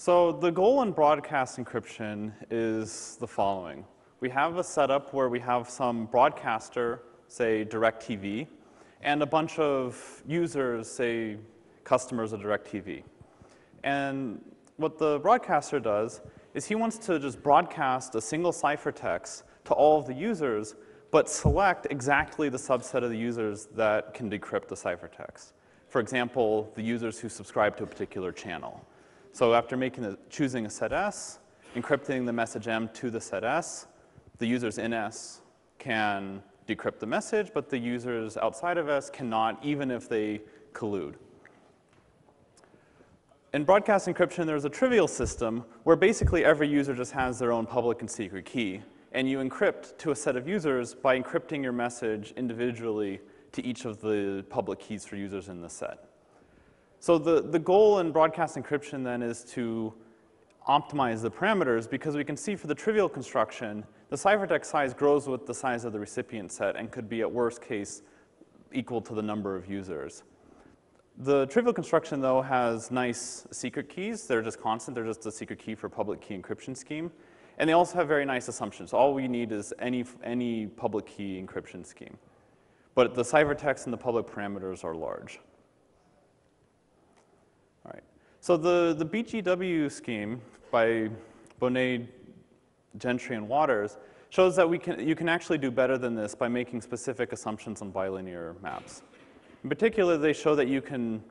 So the goal in broadcast encryption is the following. We have a setup where we have some broadcaster, say DirecTV, and a bunch of users, say customers of DirecTV. And what the broadcaster does is he wants to just broadcast a single ciphertext to all of the users, but select exactly the subset of the users that can decrypt the ciphertext. For example, the users who subscribe to a particular channel. So after choosing a set S, encrypting the message M to the set S, the users in S can decrypt the message, but the users outside of S cannot, even if they collude. In broadcast encryption, there's a trivial system where basically every user just has their own public and secret key. And you encrypt to a set of users by encrypting your message individually to each of the public keys for users in the set. So the goal in broadcast encryption then is to optimize the parameters, because we can see for the trivial construction, the ciphertext size grows with the size of the recipient set and could be at worst case equal to the number of users. The trivial construction, though, has nice secret keys. They're just constant. They're just a secret key for public key encryption scheme. And they also have very nice assumptions. All we need is any public key encryption scheme. But the ciphertext and the public parameters are large. All right. So the BGW scheme by Boneh, Zhandry, and Waters shows that you can actually do better than this by making specific assumptions on bilinear maps. In particular, they show that you can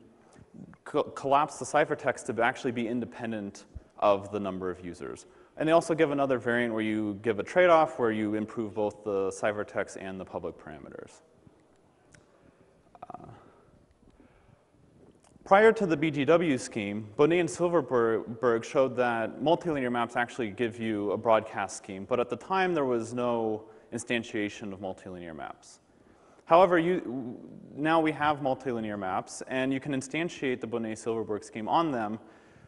collapse the ciphertext to actually be independent of the number of users. And they also give another variant where you give a trade-off where you improve both the ciphertext and the public parameters. Prior to the BGW scheme, Boneh and Silverberg showed that multilinear maps actually give you a broadcast scheme, but at the time there was no instantiation of multilinear maps. However, now we have multilinear maps, and you can instantiate the Boneh-Silverberg scheme on them.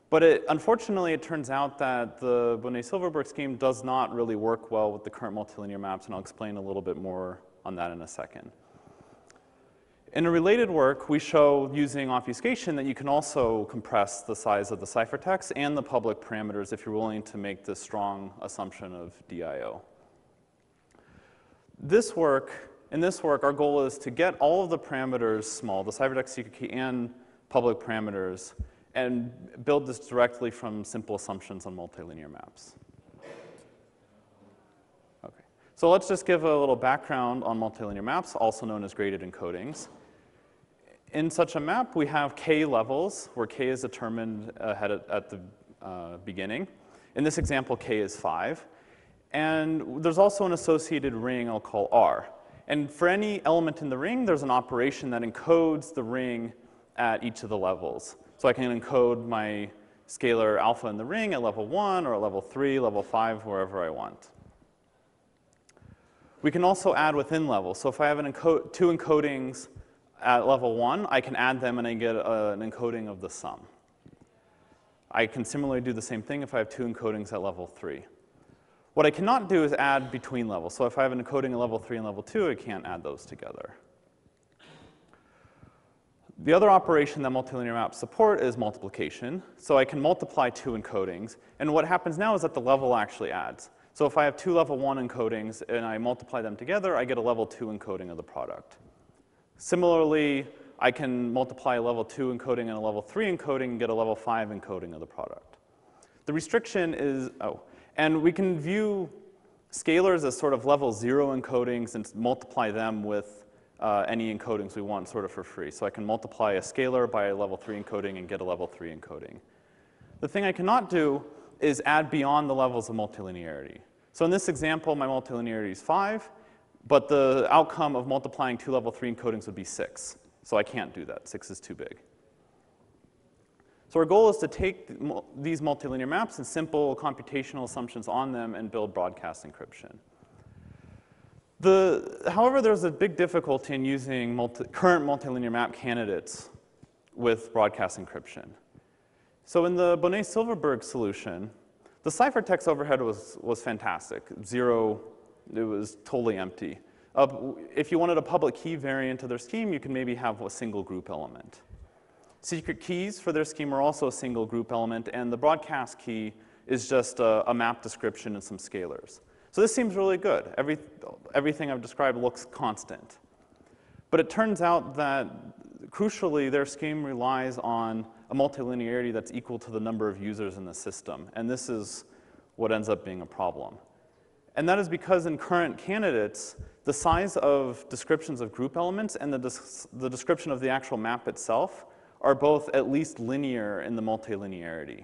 But unfortunately, it turns out that the Boneh-Silverberg scheme does not really work well with the current multilinear maps, and I'll explain a little bit more on that in a second. In a related work, we show using obfuscation that you can also compress the size of the ciphertext and the public parameters if you're willing to make this strong assumption of DIO. In this work, our goal is to get all of the parameters small, the ciphertext, secret key, and public parameters, and build this directly from simple assumptions on multilinear maps. Okay. So let's just give a little background on multilinear maps, also known as graded encodings. In such a map, we have k levels, where k is determined at the beginning. In this example, k is 5. And there's also an associated ring I'll call R. And for any element in the ring, there's an operation that encodes the ring at each of the levels. So I can encode my scalar alpha in the ring at level 1, or at level 3, level 5, wherever I want. We can also add within levels. So if I have two encodings at level 1, I can add them and I get an encoding of the sum. I can similarly do the same thing if I have two encodings at level 3. What I cannot do is add between levels. So if I have an encoding at level 3 and level 2, I can't add those together. The other operation that multilinear maps support is multiplication. So I can multiply two encodings. And what happens now is that the level actually adds. So if I have two level 1 encodings and I multiply them together, I get a level 2 encoding of the product. Similarly, I can multiply a level 2 encoding and a level 3 encoding and get a level 5 encoding of the product. The restriction is, and we can view scalars as sort of level 0 encodings and multiply them with any encodings we want sort of for free. So I can multiply a scalar by a level 3 encoding and get a level 3 encoding. The thing I cannot do is add beyond the levels of multilinearity. So in this example, my multilinearity is 5, but the outcome of multiplying two level 3 encodings would be 6. So I can't do that. 6 is too big. So our goal is to take these multilinear maps and simple computational assumptions on them and build broadcast encryption. However, there's a big difficulty in using current multilinear map candidates with broadcast encryption. So in the Binet Silverberg solution, the ciphertext overhead was fantastic. 0, it was totally empty. If you wanted a public key variant of their scheme, you could maybe have a single group element. Secret keys for their scheme are also a single group element, and the broadcast key is just a map description and some scalars. So this seems really good. Everything I've described looks constant. But it turns out that, crucially, their scheme relies on a multilinearity that's equal to the number of users in the system. And this is what ends up being a problem. And that is because in current candidates, the size of descriptions of group elements and the description of the actual map itself are both at least linear in the multilinearity.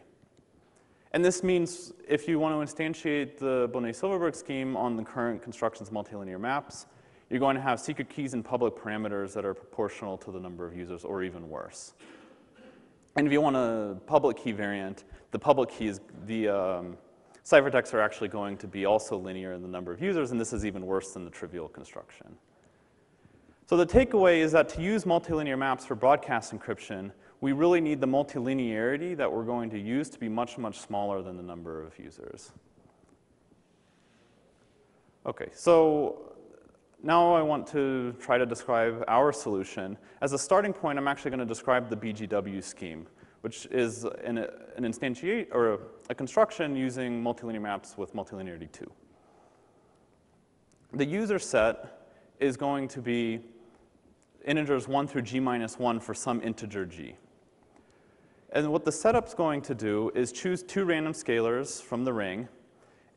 And this means if you want to instantiate the Binet Silverberg scheme on the current constructions of multilinear maps, you're going to have secret keys and public parameters that are proportional to the number of users, or even worse. And if you want a public key variant, the public key is the ciphertexts are actually going to be also linear in the number of users, and this is even worse than the trivial construction. So the takeaway is that to use multilinear maps for broadcast encryption, we really need the multilinearity that we're going to use to be much, much smaller than the number of users. Okay, so now I want to try to describe our solution. As a starting point, I'm actually going to describe the BGW scheme, which is an instantiate or a construction using multilinear maps with multilinearity 2. The user set is going to be integers 1 through g minus 1 for some integer g. And what the setup's going to do is choose 2 random scalars from the ring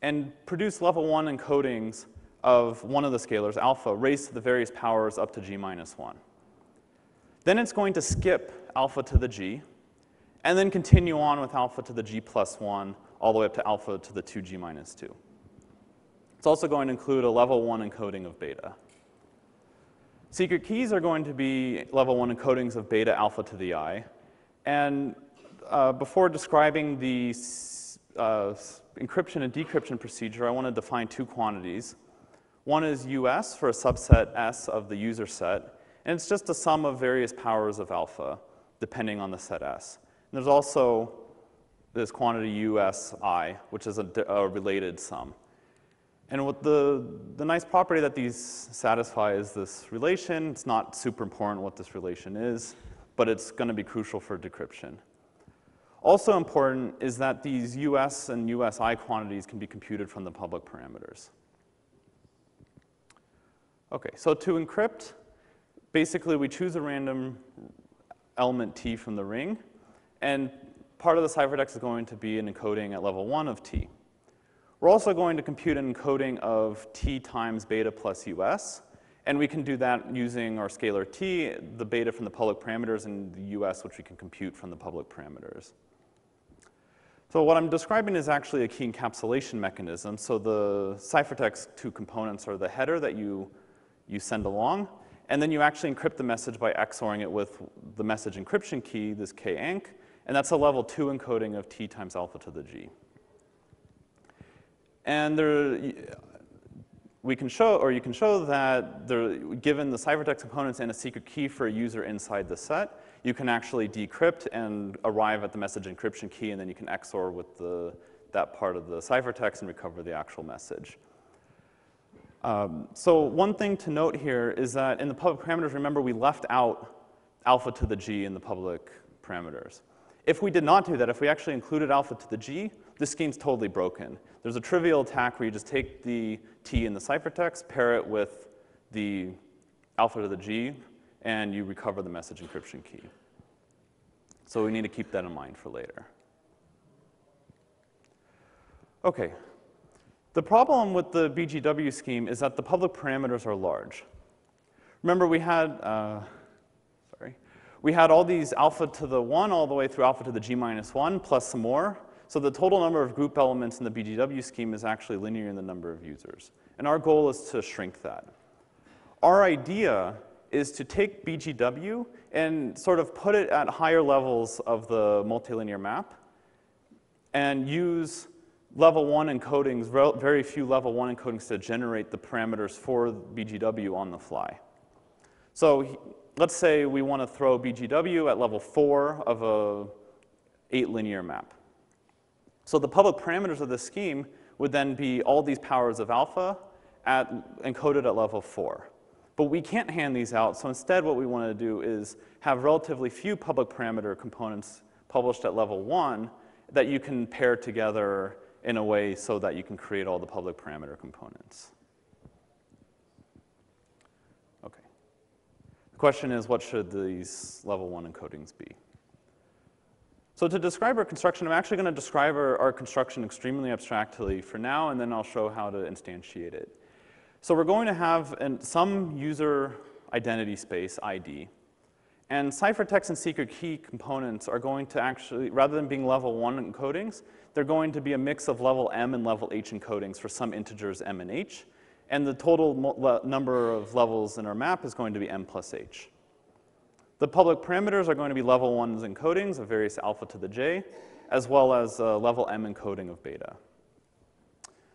and produce level 1 encodings of one of the scalars, alpha, raised to the various powers up to g minus 1. Then it's going to skip alpha to the g, and then continue on with alpha to the g plus 1, all the way up to alpha to the 2g minus 2. It's also going to include a level 1 encoding of beta. Secret keys are going to be level 1 encodings of beta alpha to the I. And before describing the encryption and decryption procedure, I want to define 2 quantities. One is US for a subset S of the user set, and it's just a sum of various powers of alpha, depending on the set S. And there's also this quantity USI, which is a related sum. And what the nice property that these satisfy is this relation. It's not super important what this relation is, but it's going to be crucial for decryption. Also important is that these US and USI quantities can be computed from the public parameters. Okay, so to encrypt, basically we choose a random element T from the ring, and part of the ciphertext is going to be an encoding at level 1 of T. We're also going to compute an encoding of T times beta plus US, and we can do that using our scalar T, the beta from the public parameters, and the US, which we can compute from the public parameters. So what I'm describing is actually a key encapsulation mechanism. So the ciphertext 2 components are the header that you send along, and then you actually encrypt the message by XORing it with the message encryption key, this kenc, and that's a level 2 encoding of T times alpha to the G. And we can show, or you can show that given the ciphertext components and a secret key for a user inside the set, you can actually decrypt and arrive at the message encryption key, and then you can XOR with that part of the ciphertext and recover the actual message. So one thing to note here is that in the public parameters, remember we left out alpha to the G in the public parameters. If we did not do that, if we actually included alpha to the G, this scheme's totally broken. There's a trivial attack where you just take the T in the ciphertext, pair it with the alpha to the G, and you recover the message encryption key. So we need to keep that in mind for later. Okay. The problem with the BGW scheme is that the public parameters are large. Remember, we had all these alpha to the 1 all the way through alpha to the G minus 1 plus some more. So the total number of group elements in the BGW scheme is actually linear in the number of users. And our goal is to shrink that. Our idea is to take BGW and sort of put it at higher levels of the multilinear map and use level 1 encodings, very few level 1 encodings to generate the parameters for BGW on the fly. So let's say we want to throw BGW at level 4 of a 8 linear map. So the public parameters of this scheme would then be all these powers of alpha encoded at level 4. But we can't hand these out, so instead what we want to do is have relatively few public parameter components published at level 1 that you can pair together in a way so that you can create all the public parameter components. Okay. The question is, what should these level 1 encodings be? So to describe our construction, I'm actually going to describe our construction extremely abstractly for now, and then I'll show how to instantiate it. So we're going to have some user identity space, ID, and ciphertext and secret key components are going to actually, rather than being level 1 encodings, they're going to be a mix of level M and level H encodings for some integers M and H, and the total number of levels in our map is going to be M plus H. The public parameters are going to be level 1's encodings of various alpha to the j, as well as level M encoding of beta.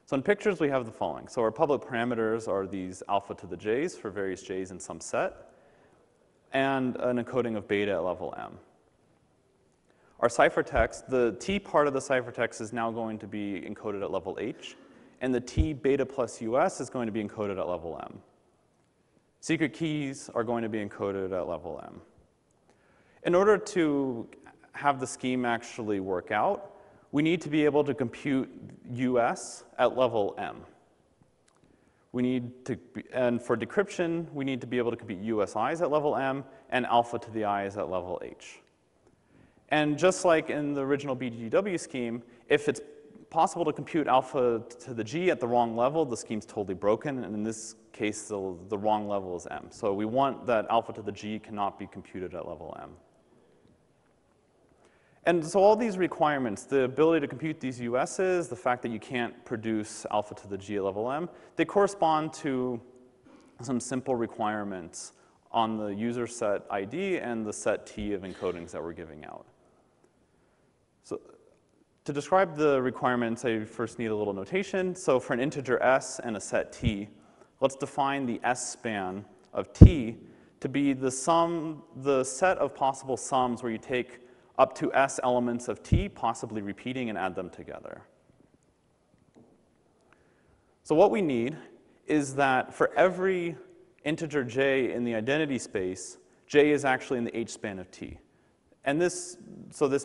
So in pictures, we have the following. So our public parameters are these alpha to the j's for various j's in some set, and an encoding of beta at level M. Our ciphertext, the T part of the ciphertext is now going to be encoded at level H, and the T beta plus US is going to be encoded at level M. Secret keys are going to be encoded at level M. In order to have the scheme actually work out, we need to be able to compute US at level M. We need to, and for decryption, we need to be able to compute USIs at level M and alpha to the i's at level H. And just like in the original BGW scheme, if it's possible to compute alpha to the G at the wrong level, the scheme's totally broken, and in this case, the wrong level is M. So we want that alpha to the G cannot be computed at level M. And so all these requirements, the ability to compute these US's, the fact that you can't produce alpha to the G at level M, they correspond to some simple requirements on the user set ID and the set T of encodings that we're giving out. So to describe the requirements, I first need a little notation. So for an integer S and a set T, let's define the S span of T to be the set of possible sums where you take up to S elements of T, possibly repeating, and add them together. So what we need is that for every integer j in the identity space, j is actually in the H span of T. And this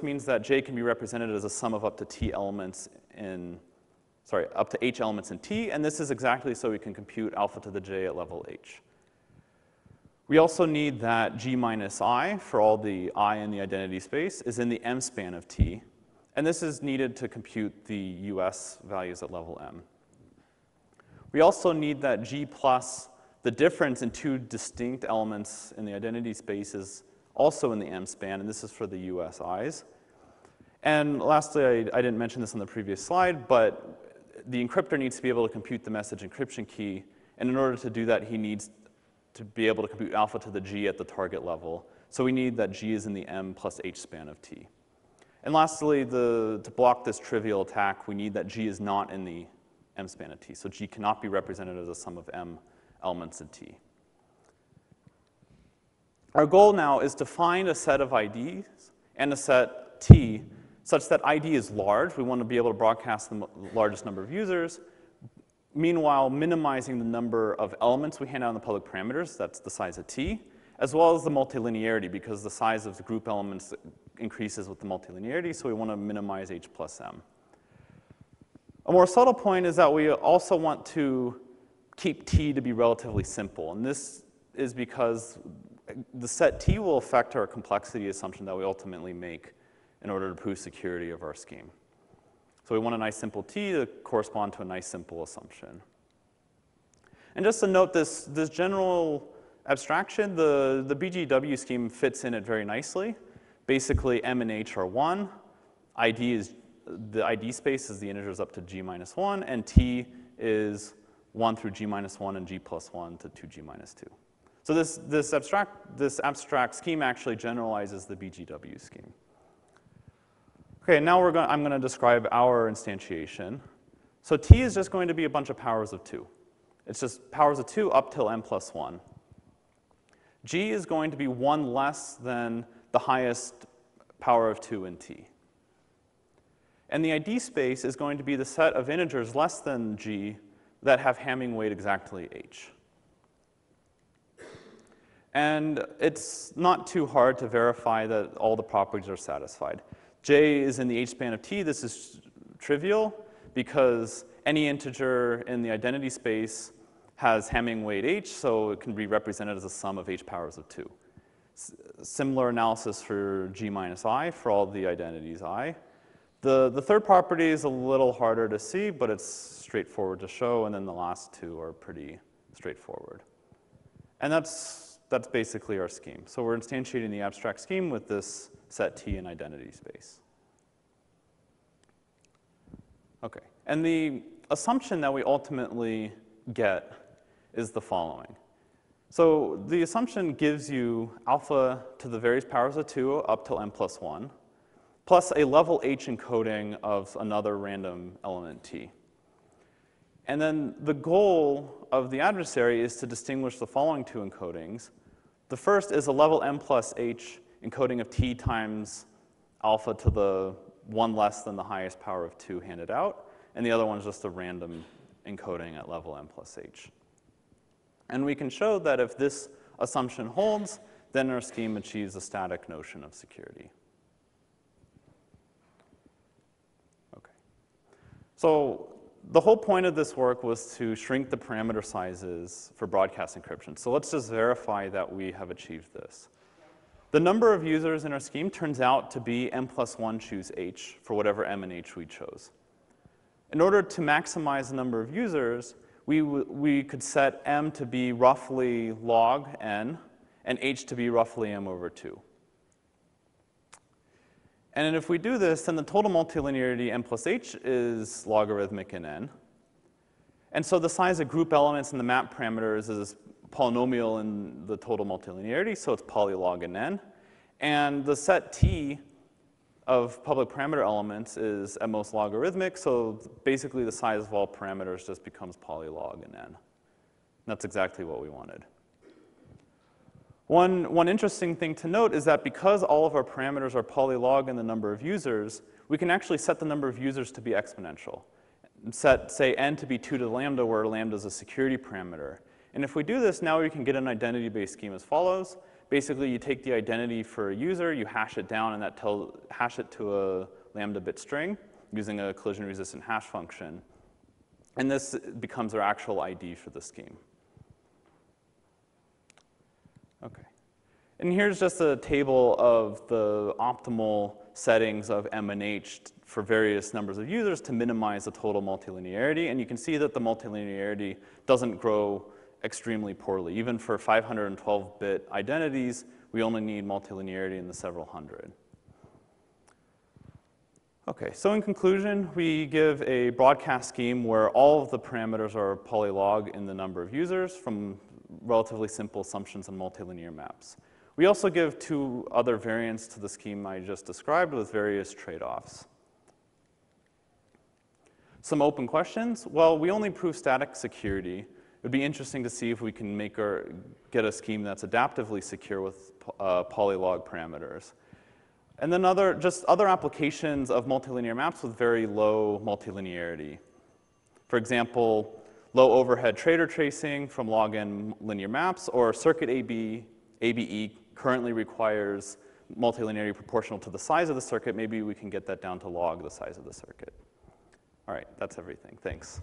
means that j can be represented as a sum of up to T elements in, up to H elements in T, and this is exactly so we can compute alpha to the j at level H. We also need that G minus I, for all the I in the identity space, is in the M span of T. And this is needed to compute the US values at level M. We also need that G plus, the difference in two distinct elements in the identity space, is also in the M span, and this is for the US I's. And lastly, I didn't mention this on the previous slide, but the encryptor needs to be able to compute the message encryption key. And in order to do that, he needs to be able to compute alpha to the G at the target level. So we need that G is in the M plus H span of T. And lastly, to block this trivial attack, we need that G is not in the M span of T. So G cannot be represented as a sum of M elements in T. Our goal now is to find a set of IDs and a set T such that ID is large. We want to be able to broadcast the largest number of users. Meanwhile, minimizing the number of elements we hand out in the public parameters, that's the size of T, as well as the multilinearity, because the size of the group elements increases with the multilinearity, so we want to minimize H plus M. A more subtle point is that we also want to keep T to be relatively simple, and this is because the set T will affect our complexity assumption that we ultimately make in order to prove security of our scheme. So we want a nice simple T to correspond to a nice simple assumption. And just to note this general abstraction, the BGW scheme fits in it very nicely. Basically, M and H are 1. The ID space is the integers up to G minus 1, and T is 1 through G minus 1 and G plus 1 to 2G minus 2. So this abstract scheme actually generalizes the BGW scheme. Okay, now I'm going to describe our instantiation. So T is just going to be a bunch of powers of 2. It's just powers of 2 up till M plus 1. G is going to be 1 less than the highest power of 2 in T. And the ID space is going to be the set of integers less than G that have Hamming weight exactly H. And it's not too hard to verify that all the properties are satisfied. J is in the H-span of T. This is trivial because any integer in the identity space has Hamming weight H, so it can be represented as a sum of H powers of 2. Similar analysis for G minus I for all the identities I. The third property is a little harder to see, but it's straightforward to show, and then the last two are pretty straightforward. And that's basically our scheme. So we're instantiating the abstract scheme with this set T in identity space. Okay, and the assumption that we ultimately get is the following. So the assumption gives you alpha to the various powers of 2 up till n plus 1, plus a level H encoding of another random element T. And then the goal of the adversary is to distinguish the following two encodings. The first is a level m plus h encoding of T times alpha to the 1 less than the highest power of 2 handed out, and the other one is just a random encoding at level m plus h. And we can show that if this assumption holds, then our scheme achieves a static notion of security. Okay. So the whole point of this work was to shrink the parameter sizes for broadcast encryption. So let's just verify that we have achieved this. The number of users in our scheme turns out to be m plus 1 choose h for whatever m and h we chose. In order to maximize the number of users, we could set m to be roughly log n and h to be roughly m over 2. And if we do this, then the total multilinearity m plus h is logarithmic in n. And so the size of group elements in the map parameters is polynomial in the total multilinearity, so it's polylog in n. And the set T of public parameter elements is at most logarithmic, so basically the size of all parameters just becomes polylog in n. And that's exactly what we wanted. One interesting thing to note is that because all of our parameters are polylog in the number of users, we can actually set the number of users to be exponential. Set, say, n to be 2 to the lambda, where lambda is a security parameter. And if we do this, now we can get an identity-based scheme as follows. Basically, you take the identity for a user, you hash it down, and that hash it to a lambda bit string using a collision-resistant hash function. And this becomes our actual ID for the scheme. Okay. And here's just a table of the optimal settings of M and H for various numbers of users to minimize the total multilinearity. And you can see that the multilinearity doesn't grow extremely poorly. Even for 512-bit identities, we only need multilinearity in the several hundred. Okay, so in conclusion, we give a broadcast scheme where all of the parameters are polylog in the number of users from relatively simple assumptions and multilinear maps. We also give two other variants to the scheme I just described with various trade-offs. Some open questions. Well, we only prove static security. It would be interesting to see if we can get a scheme that's adaptively secure with polylog parameters. And then other applications of multilinear maps with very low multilinearity. For example, low overhead traitor tracing from log-n linear maps, or circuit ABE currently requires multilinearity proportional to the size of the circuit. Maybe we can get that down to log the size of the circuit. All right, that's everything. Thanks.